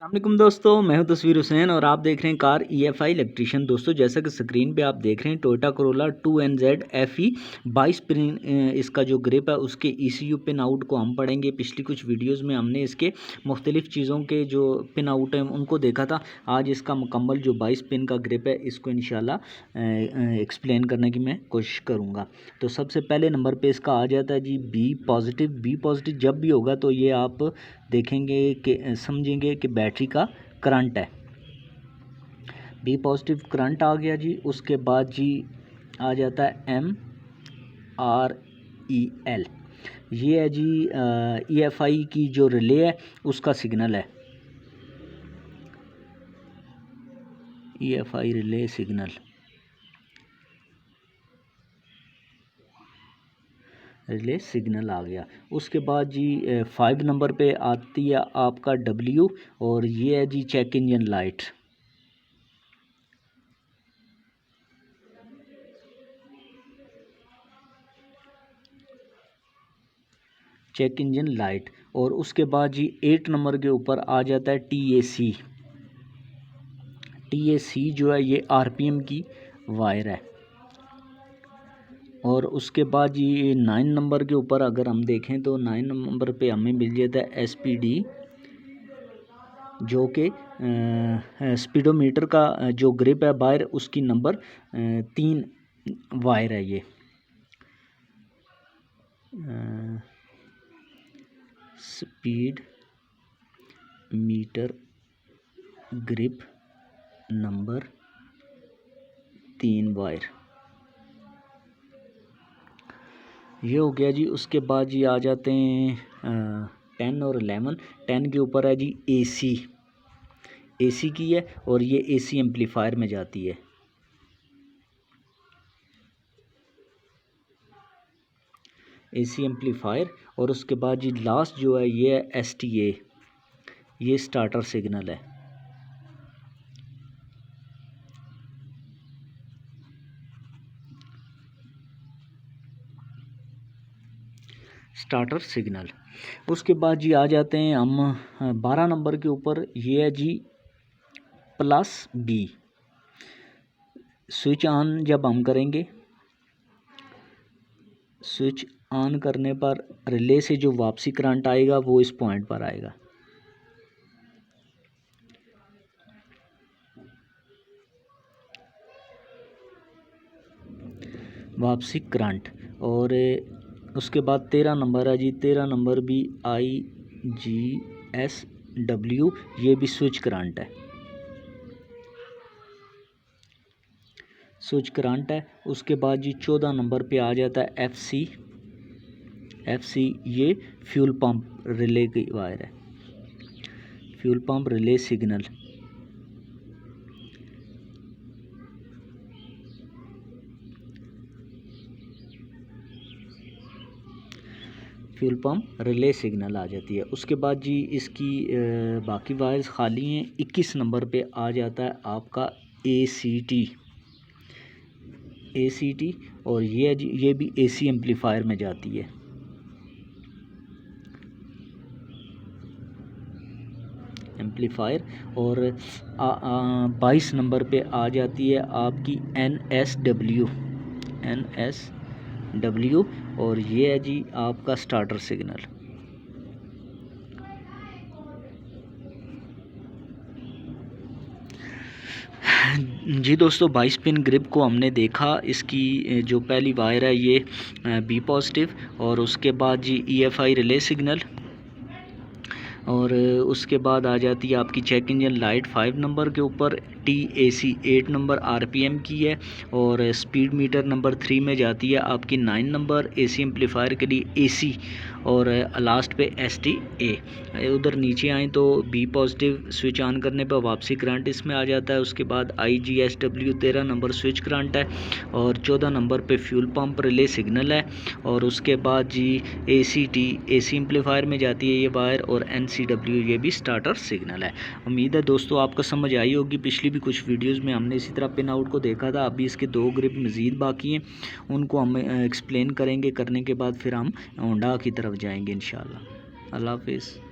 अस्सलामुअलैकुम दोस्तों, मैं हूं तस्वीर हुसैन और आप देख रहे हैं कार EFI इलेक्ट्रीशियन। दोस्तों, जैसा कि स्क्रीन पे आप देख रहे हैं Toyota Corolla 2NZ FE 22 pin इसका जो ग्रिप है उसके ECU पिन आउट को हम पढ़ेंगे। पिछली कुछ वीडियोस में हमने इसके मुख्तलिफ़ चीज़ों के जो पिन आउट हैं उनको देखा था। आज इसका मुकम्मल जो 22 पिन का ग्रिप है इसको इंशाल्लाह एक्सप्लेन करने की मैं कोशिश करूँगा। तो सबसे पहले नंबर पर इसका आ जाता है जी बी पॉजिटिव जब भी होगा तो ये आप देखेंगे कि समझेंगे कि बैटरी का करंट है। बी पॉजिटिव करंट आ गया जी। उसके बाद जी आ जाता है MREL, ये है जी EFI की जो रिले है उसका सिग्नल है। EFI रिले सिग्नल आ गया। उसके बाद जी 5 नंबर पे आती है आपका W और ये है जी check engine light. Check engine light. और उसके बाद जी 8 नंबर के ऊपर आ जाता है TAC जो है ये RPM की वायर है। और उसके बाद जी 9 नंबर के ऊपर अगर हम देखें तो 9 नंबर पे हमें मिल जाता है SPD, जो कि स्पीडोमीटर का जो ग्रिप है वायर उसकी नंबर 3 वायर है। ये speed metre grip number 3 wire, ये हो गया जी। उसके बाद जी आ जाते हैं 10 और 11। 10 के ऊपर है जी AC की है और ये AC एम्पलीफायर में जाती है। AC amplifier. और उसके बाद जी लास्ट जो है ये है STA, ये स्टार्टर सिग्नल है। Starter signal. उसके बाद जी आ जाते हैं हम 12 नंबर के ऊपर, ये है जी +B। स्विच ऑन जब हम करेंगे, स्विच ऑन करने पर रिले से जो वापसी करंट आएगा वो इस पॉइंट पर आएगा। वापसी करंट। और उसके बाद 13 नंबर है जी। 13 नंबर भी IGSW, ये भी स्विच करंट है। स्विच करंट है। उसके बाद जी 14 नंबर पे आ जाता है FC, ये फ्यूल पंप रिले की वायर है। Fuel pump relay signal. Fuel pump relay signal आ जाती है। उसके बाद जी इसकी बाकी वायर्स खाली हैं। 21 नंबर पे आ जाता है आपका ACT और ये भी AC एम्पलीफायर में जाती है। एम्पलीफायर। और 22 नंबर पे आ जाती है आपकी NSW और ये है जी आपका स्टार्टर सिग्नल। जी दोस्तों, 22 पिन ग्रिप को हमने देखा। इसकी जो पहली वायर है ये B पॉजिटिव और उसके बाद जी EFI रिले सिग्नल। और उसके बाद आ जाती है आपकी चेक इंजन लाइट 5 नंबर के ऊपर। TAC 8 नंबर RPM की है और स्पीड मीटर नंबर 3 में जाती है आपकी 9 नंबर AC एम्पलीफायर के लिए AC। और लास्ट पे STA। उधर नीचे आएँ तो B पॉजिटिव स्विच ऑन करने पर वापसी करंट इसमें आ जाता है। उसके बाद IGSW 13 नंबर स्विच करंट है और 14 नंबर पे फ्यूल पंप रिले सिग्नल है। और उसके बाद जी ACT AC एम्पलीफायर में जाती है ये वायर और NCW ये भी स्टार्टर सिग्नल है। उम्मीद है दोस्तों आपको समझ आई होगी। पिछली भी कुछ वीडियोस में हमने इसी तरह पिन आउट को देखा था। अभी इसके 2 ग्रिप मज़ीद बाकी हैं, उनको हम एक्सप्लेन करेंगे। करने के बाद फिर हम होंडा की तरफ जाएंगे इंशाल्लाह। अल्लाह हाफिज़।